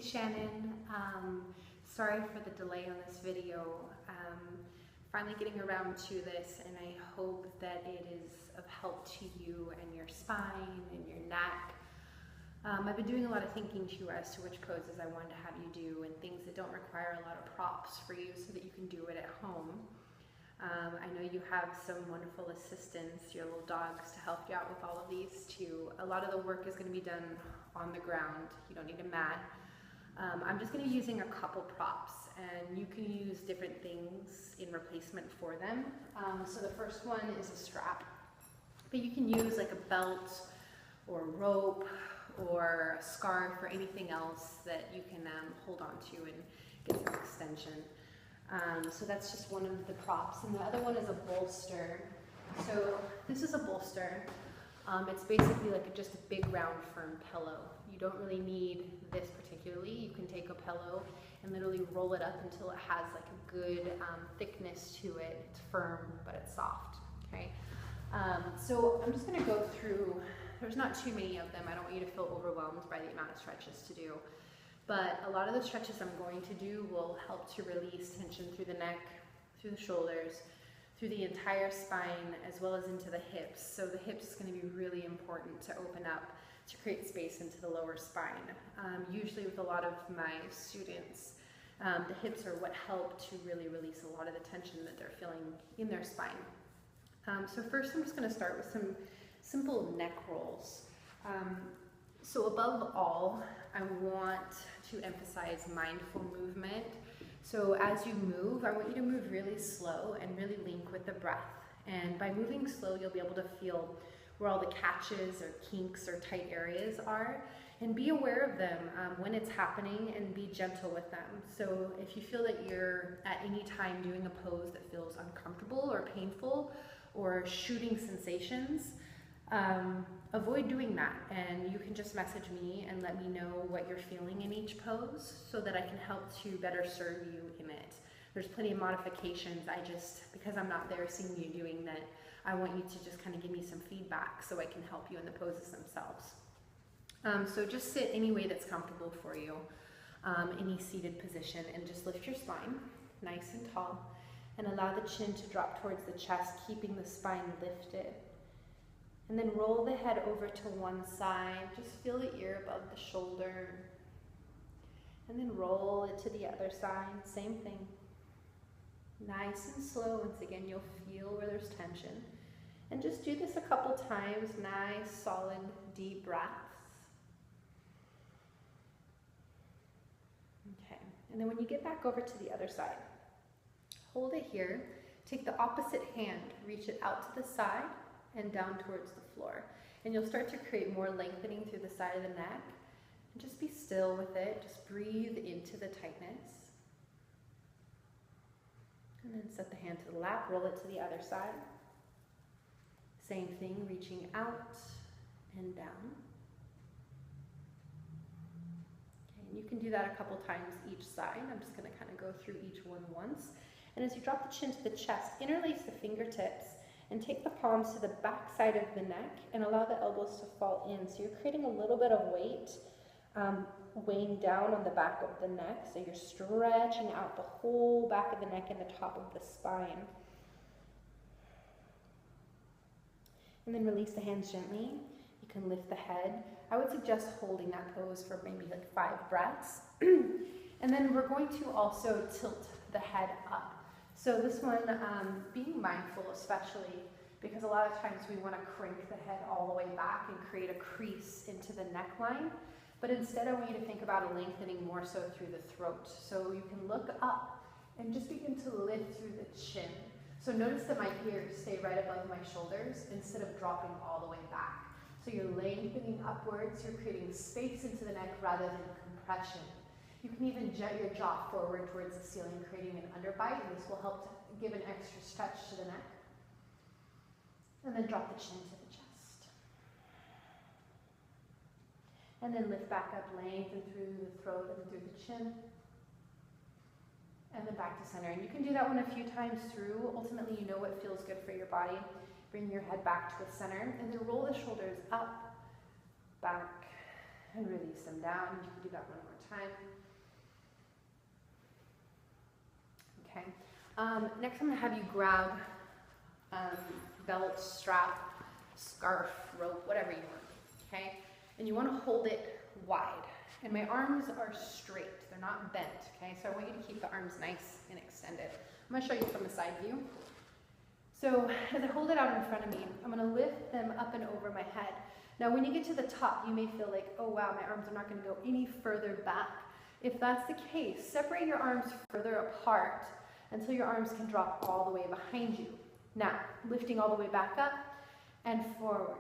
Shannon. Sorry for the delay on this video. Finally getting around to this, and I hope that it is of help to you and your spine and your neck. I've been doing a lot of thinking too as to which poses I wanted to have you do and things that don't require a lot of props for you so that you can do it at home. I know you have some wonderful assistants, your little dogs, to help you out with all of these too. A lot of the work is going to be done on the ground. You don't need a mat. I'm just going to be using a couple props, and you can use different things in replacement for them. So the first one is a strap, but you can use like a belt or rope or a scarf or anything else that you can hold on to and get some extension. So that's just one of the props, and the other one is a bolster. So this is a bolster. It's basically like just a big round firm pillow. You don't really need this particularly. You can take a pillow and literally roll it up until it has like a good thickness to it. It's firm, but it's soft, okay? So I'm just gonna go through, there's not too many of them. I don't want you to feel overwhelmed by the amount of stretches to do. But a lot of the stretches I'm going to do will help to release tension through the neck, through the shoulders, through the entire spine, as well as into the hips. So the hips is going to be really important to open up to create space into the lower spine. Usually with a lot of my students, the hips are what help to really release a lot of the tension that they're feeling in their spine. So first I'm just going to start with some simple neck rolls. So above all, I want to emphasize mindful movement. So as you move, I want you to move really slow and really link with the breath. And by moving slow, you'll be able to feel where all the catches or kinks or tight areas are, and be aware of them when it's happening and be gentle with them. So if you feel that you're at any time doing a pose that feels uncomfortable or painful or shooting sensations, avoid doing that, and you can just message me and let me know what you're feeling in each pose so that I can help to better serve you in it. There's plenty of modifications. Because I'm not there seeing you doing that, I want you to just kind of give me some feedback so I can help you in the poses themselves. So just sit any way that's comfortable for you, any seated position, and just lift your spine nice and tall and allow the chin to drop towards the chest, keeping the spine lifted. And then roll the head over to one side. Just feel the ear above the shoulder. And then roll it to the other side. Same thing. Nice and slow. Once again, you'll feel where there's tension. And just do this a couple times. Nice, solid, deep breaths. Okay. And then when you get back over to the other side, hold it here. Take the opposite hand. Reach it out to the side and down towards the floor. And you'll start to create more lengthening through the side of the neck. And just be still with it. Just breathe into the tightness. And then set the hand to the lap, roll it to the other side. Same thing, reaching out and down. Okay, and you can do that a couple times each side. I'm just gonna kind of go through each one once. And as you drop the chin to the chest, interlace the fingertips and take the palms to the back side of the neck and allow the elbows to fall in. So you're creating a little bit of weight, weighing down on the back of the neck. So you're stretching out the whole back of the neck and the top of the spine. And then release the hands gently. You can lift the head. I would suggest holding that pose for maybe like 5 breaths. And then we're going to also tilt the head up. So this one, being mindful, especially because a lot of times we want to crank the head all the way back and create a crease into the neckline. But instead I want you to think about a lengthening more so through the throat. So you can look up and just begin to lift through the chin. So notice that my ears stay right above my shoulders instead of dropping all the way back. So you're lengthening upwards, you're creating space into the neck rather than compression. You can even jet your jaw forward towards the ceiling, creating an underbite, and this will help to give an extra stretch to the neck. And then drop the chin to the chest. And then lift back up, lengthen through the throat and through the chin. And then back to center. And you can do that one a few times through. Ultimately, you know what feels good for your body. Bring your head back to the center, and then roll the shoulders up, back, and release them down. You can do that one more time. Okay. Next I'm going to have you grab belt, strap, scarf, rope, whatever you want. Okay? And you want to hold it wide. And my arms are straight. They're not bent. Okay? So I want you to keep the arms nice and extended. I'm going to show you from a side view. So as I hold it out in front of me, I'm going to lift them up and over my head. Now when you get to the top, you may feel like, oh wow, my arms are not going to go any further back. If that's the case, separate your arms further apart until your arms can drop all the way behind you. Now, lifting all the way back up and forward.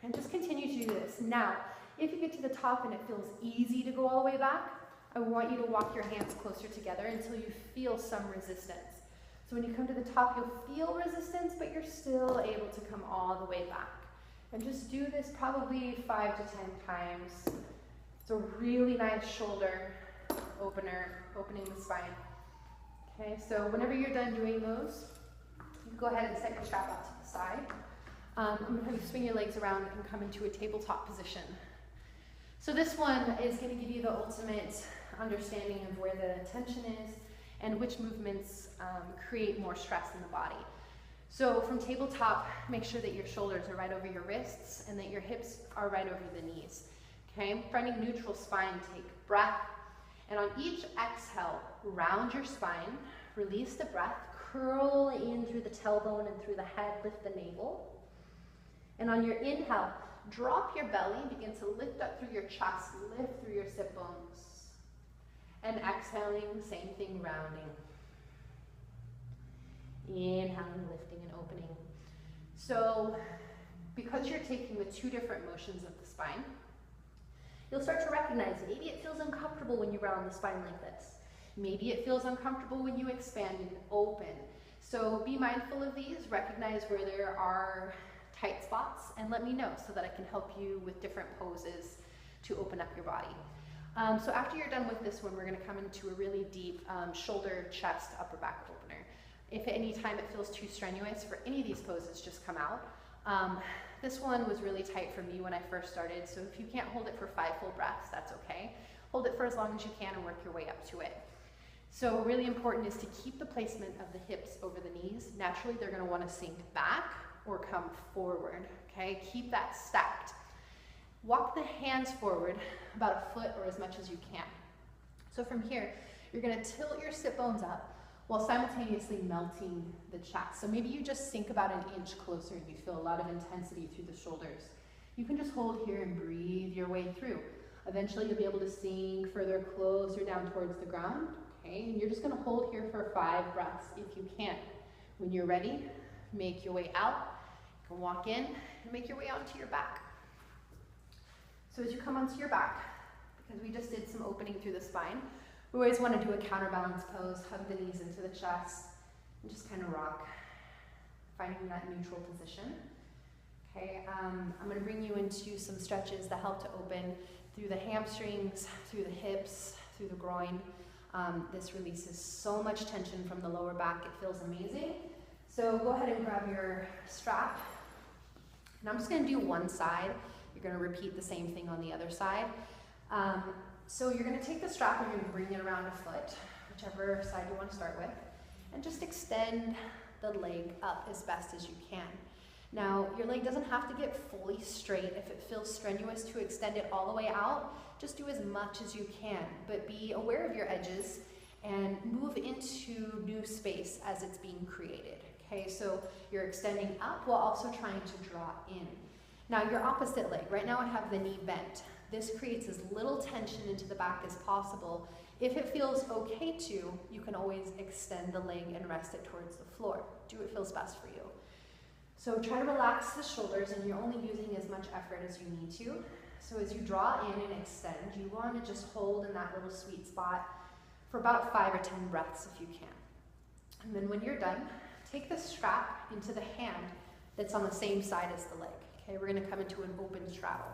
And just continue to do this. Now, if you get to the top and it feels easy to go all the way back, I want you to walk your hands closer together until you feel some resistance. So when you come to the top, you'll feel resistance, but you're still able to come all the way back. And just do this probably 5 to 10 times. It's a really nice shoulder opener, opening the spine. Okay, so whenever you're done doing those, you can go ahead and set your strap out to the side. I'm going to have you swing your legs around and come into a tabletop position. So this one is going to give you the ultimate understanding of where the tension is and which movements create more stress in the body. So from tabletop, make sure that your shoulders are right over your wrists and that your hips are right over the knees. Okay, finding neutral spine, take breath. And on each exhale, round your spine, release the breath, curl in through the tailbone and through the head, lift the navel. And on your inhale, drop your belly, begin to lift up through your chest, lift through your sit bones. And exhaling, same thing, rounding. Inhaling, lifting and opening. So, because you're taking the two different motions of the spine, you'll start to recognize maybe it feels uncomfortable when you round the spine like this. Maybe it feels uncomfortable when you expand and open. So be mindful of these, recognize where there are tight spots, and let me know so that I can help you with different poses to open up your body. So after you're done with this one, we're going to come into a really deep shoulder, chest, upper back opener. If at any time it feels too strenuous for any of these poses, just come out. This one was really tight for me when I first started, so if you can't hold it for 5 full breaths, that's okay. Hold it for as long as you can and work your way up to it. So really important is to keep the placement of the hips over the knees. Naturally, they're going to want to sink back or come forward, okay? Keep that stacked. Walk the hands forward about 1 foot or as much as you can. So from here, you're going to tilt your sit bones up while simultaneously melting the chest. So maybe you just sink about 1 inch closer and you feel a lot of intensity through the shoulders. You can just hold here and breathe your way through. Eventually you'll be able to sink further closer down towards the ground, okay? And you're just gonna hold here for 5 breaths if you can. When you're ready, make your way out. You can walk in and make your way out to your back. So as you come onto your back, because we just did some opening through the spine, we always want to do a counterbalance pose, hug the knees into the chest, and just kind of rock, finding that neutral position. Okay, I'm going to bring you into some stretches that help to open through the hamstrings, through the hips, through the groin. This releases so much tension from the lower back, it feels amazing. So go ahead and grab your strap. And I'm just going to do one side. You're going to repeat the same thing on the other side. So you're going to take the strap and you're going to bring it around 1 foot, whichever side you want to start with, and just extend the leg up as best as you can. Now, your leg doesn't have to get fully straight. If it feels strenuous to extend it all the way out, just do as much as you can, but be aware of your edges and move into new space as it's being created. Okay, so you're extending up while also trying to draw in. Now, your opposite leg, right now I have the knee bent. This creates as little tension into the back as possible. If it feels okay to, you can always extend the leg and rest it towards the floor. Do what feels best for you. So try to relax the shoulders, and you're only using as much effort as you need to. So as you draw in and extend, you want to just hold in that little sweet spot for about 5 or 10 breaths if you can. And then when you're done, take the strap into the hand that's on the same side as the leg. Okay, we're going to come into an open straddle.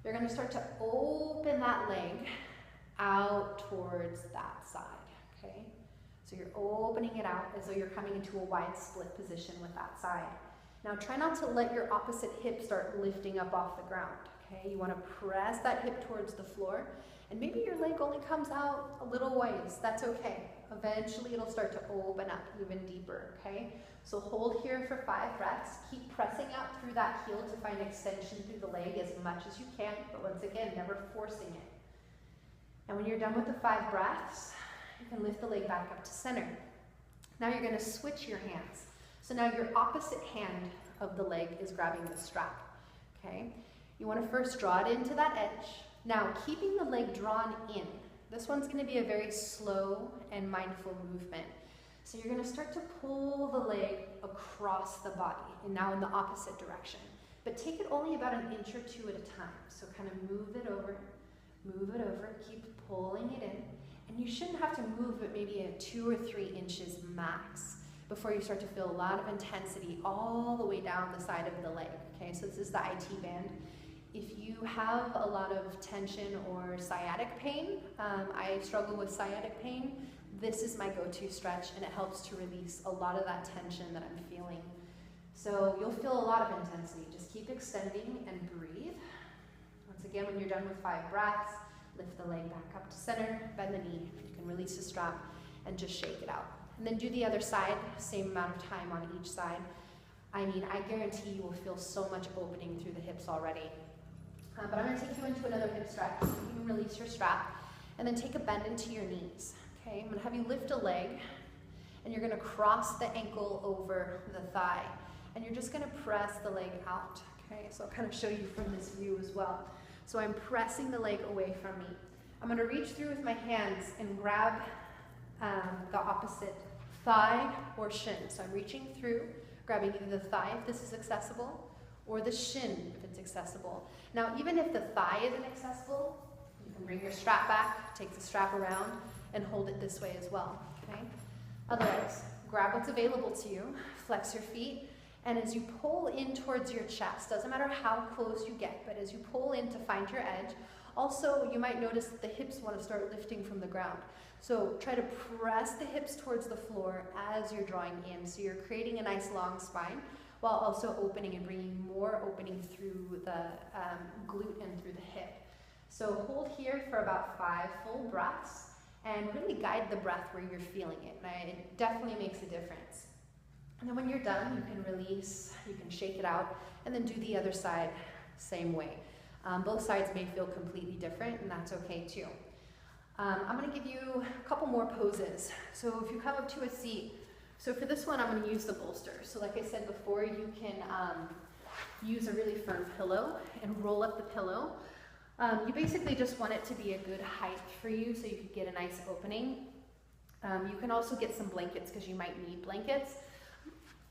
You're going to start to open that leg out towards that side, okay? So you're opening it out as though you're coming into a wide split position with that side. Now try not to let your opposite hip start lifting up off the ground, okay? You wanna press that hip towards the floor, and maybe your leg only comes out a little ways, that's okay. Eventually it'll start to open up even deeper, okay? So hold here for 5 breaths. Keep pressing out through that heel to find extension through the leg as much as you can, but once again, never forcing it. And when you're done with the 5 breaths, you can lift the leg back up to center. Now you're gonna switch your hands. So now your opposite hand of the leg is grabbing the strap, okay? You wanna first draw it into that edge. Now, keeping the leg drawn in, this one's gonna be a very slow and mindful movement. So you're gonna start to pull the leg across the body, and now in the opposite direction. But take it only about an inch or 2 at a time. So kind of move it over, keep pulling it in. And you shouldn't have to move it maybe at 2 or 3 inches max before you start to feel a lot of intensity all the way down the side of the leg, okay? So this is the IT band. If you have a lot of tension or sciatic pain, I struggle with sciatic pain, this is my go-to stretch, and it helps to release a lot of that tension that I'm feeling. So you'll feel a lot of intensity. Just keep extending and breathe. Once again, when you're done with 5 breaths, lift the leg back up to center, bend the knee. You can release the strap and just shake it out. And then do the other side, same amount of time on each side. I mean, I guarantee you will feel so much opening through the hips already. But I'm gonna take you into another hip stretch so you can release your strap, and then take a bend into your knees. Okay, I'm gonna have you lift a leg, and you're gonna cross the ankle over the thigh, and you're just gonna press the leg out. Okay, so I'll kind of show you from this view as well. So I'm pressing the leg away from me. I'm gonna reach through with my hands and grab the opposite thigh or shin. So I'm reaching through, grabbing either the thigh if this is accessible, or the shin if it's accessible. Now, even if the thigh isn't accessible, you can bring your strap back, take the strap around, and hold it this way as well, okay? Otherwise, grab what's available to you, flex your feet, and as you pull in towards your chest, doesn't matter how close you get, but as you pull in to find your edge, also you might notice that the hips want to start lifting from the ground. So try to press the hips towards the floor as you're drawing in, so you're creating a nice long spine, while also opening and bringing more opening through the glute and through the hip. So hold here for about 5 full breaths and really guide the breath where you're feeling it. And it definitely makes a difference. And then when you're done, you can release, you can shake it out, and then do the other side same way. Both sides may feel completely different, and that's okay too. I'm gonna give you a couple more poses. So if you come up to a seat, so for this one, I'm going to use the bolster. So like I said before, you can use a really firm pillow and roll up the pillow. You basically just want it to be a good height for you so you can get a nice opening. You can also get some blankets because you might need blankets.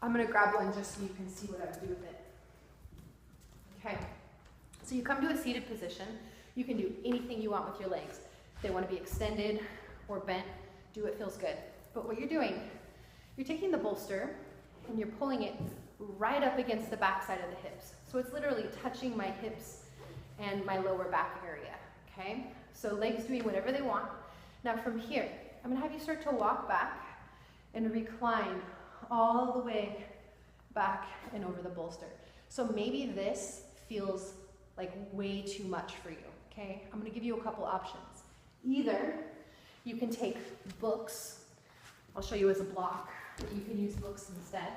I'm going to grab one just so you can see what I would do with it. Okay, so you come to a seated position. You can do anything you want with your legs. If they want to be extended or bent, do what feels good. But what you're doing, you're taking the bolster and you're pulling it right up against the back side of the hips. So it's literally touching my hips and my lower back area, okay? So legs doing whatever they want. Now from here, I'm gonna have you start to walk back and recline all the way back and over the bolster. So maybe this feels like way too much for you, okay? I'm gonna give you a couple options. Either you can take books, I'll show you as a block, but you can use books instead.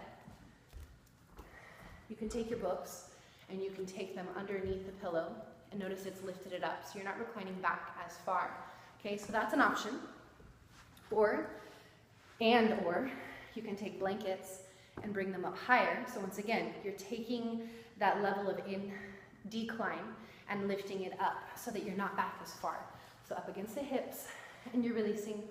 You can take your books and you can take them underneath the pillow, and notice it's lifted it up, so you're not reclining back as far. Okay, so that's an option. Or you can take blankets and bring them up higher. So once again, you're taking that level of decline and lifting it up so that you're not back as far. So up against the hips, and you're releasing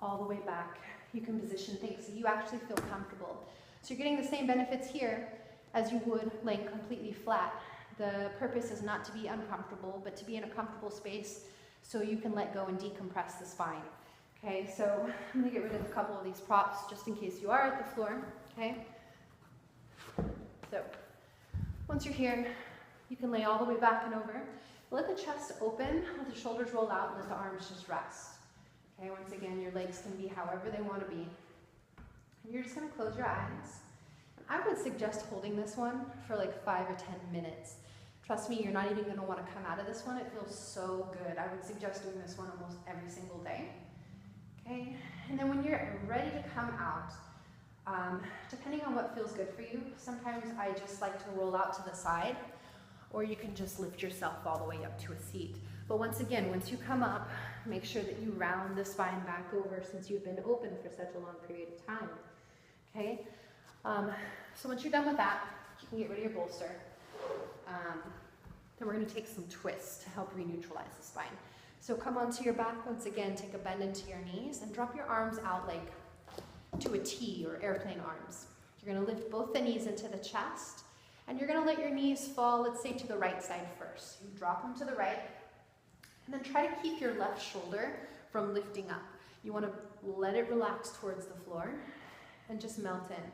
all the way back. You can position things so you actually feel comfortable. So you're getting the same benefits here as you would laying completely flat. The purpose is not to be uncomfortable, but to be in a comfortable space so you can let go and decompress the spine. Okay, so I'm gonna get rid of a couple of these props just in case you are at the floor, okay? So once you're here, you can lay all the way back and over. Let the chest open, let the shoulders roll out, and let the arms just rest. Okay, once again, your legs can be however they want to be. And you're just going to close your eyes. And I would suggest holding this one for like 5 or 10 minutes. Trust me, you're not even gonna wanna come out of this one. It feels so good. I would suggest doing this one almost every single day. Okay, and then when you're ready to come out, depending on what feels good for you, sometimes I just like to roll out to the side, or you can just lift yourself all the way up to a seat. But once again, once you come up, make sure that you round the spine back over since you've been open for such a long period of time. Okay, so once you're done with that, you can get rid of your bolster. Then we're going to take some twists to help re-neutralize the spine. So come onto your back once again, take a bend into your knees and drop your arms out like to a T or airplane arms. You're going to lift both the knees into the chest and you're going to let your knees fall, let's say to the right side first. You drop them to the right and then try to keep your left shoulder from lifting up. You want to let it relax towards the floor and just melt in.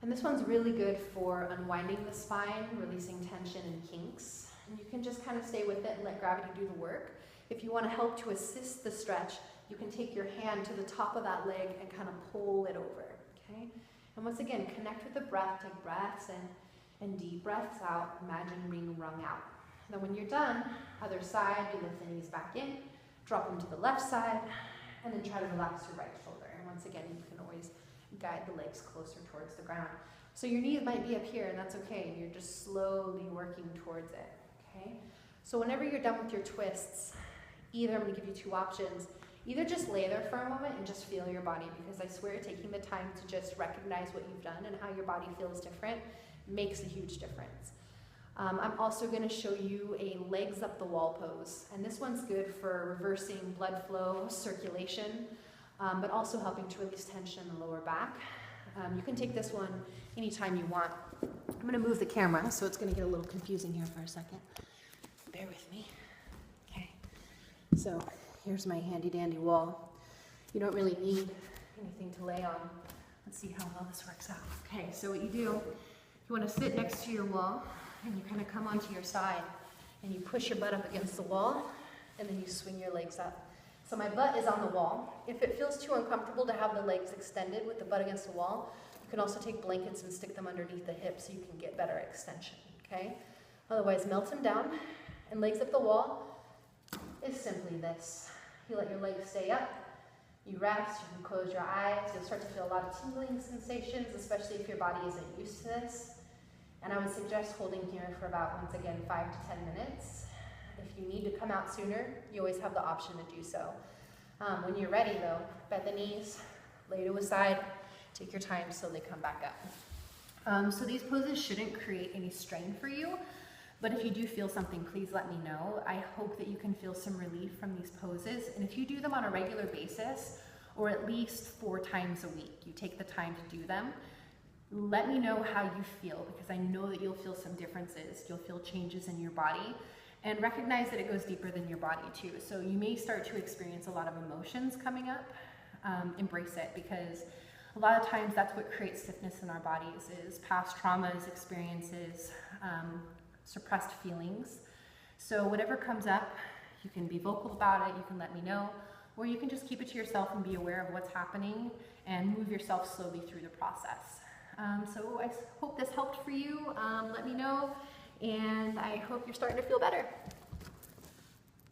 And this one's really good for unwinding the spine, releasing tension and kinks. And you can just kind of stay with it and let gravity do the work. If you want to help to assist the stretch, you can take your hand to the top of that leg and kind of pull it over, okay? And once again, connect with the breath, take breaths in and deep breaths out, imagine being wrung out. And then when you're done, other side, you lift the knees back in, drop them to the left side, and then try to relax your right shoulder. And once again, you can always guide the legs closer towards the ground. So your knees might be up here, and that's okay. You're just slowly working towards it, okay? So whenever you're done with your twists, either I'm going to give you two options. Either just lay there for a moment and just feel your body, because I swear taking the time to just recognize what you've done and how your body feels different makes a huge difference. I'm also going to show you a legs up the wall pose, and this one's good for reversing blood flow, circulation, but also helping to release tension in the lower back. You can take this one anytime you want. I'm going to move the camera, so it's going to get a little confusing here for a second. Bear with me. Okay, so here's my handy dandy wall. You don't really need anything to lay on. Let's see how well this works out. Okay, so what you do, you want to sit next to your wall, and you kind of come onto your side, and you push your butt up against the wall, and then you swing your legs up. So my butt is on the wall. If it feels too uncomfortable to have the legs extended with the butt against the wall, you can also take blankets and stick them underneath the hips so you can get better extension, okay? Otherwise, melt them down, and legs up the wall is simply this. You let your legs stay up, you rest, you can close your eyes, you'll start to feel a lot of tingling sensations, especially if your body isn't used to this. And I would suggest holding here for about, once again, 5 to 10 minutes. If you need to come out sooner, you always have the option to do so. When you're ready though, bend the knees, lay to a side, take your time, slowly come back up. So these poses shouldn't create any strain for you, but if you do feel something, please let me know. I hope that you can feel some relief from these poses, and if you do them on a regular basis, or at least 4 times a week, you take the time to do them, let me know how you feel, because I know that you'll feel some differences. You'll feel changes in your body, and recognize that it goes deeper than your body too. So you may start to experience a lot of emotions coming up. Embrace it, because a lot of times that's what creates stiffness in our bodies, is past traumas, experiences, suppressed feelings. So whatever comes up, you can be vocal about it, you can let me know, or you can just keep it to yourself and be aware of what's happening and move yourself slowly through the process. So I hope this helped for you. Let me know, and I hope you're starting to feel better.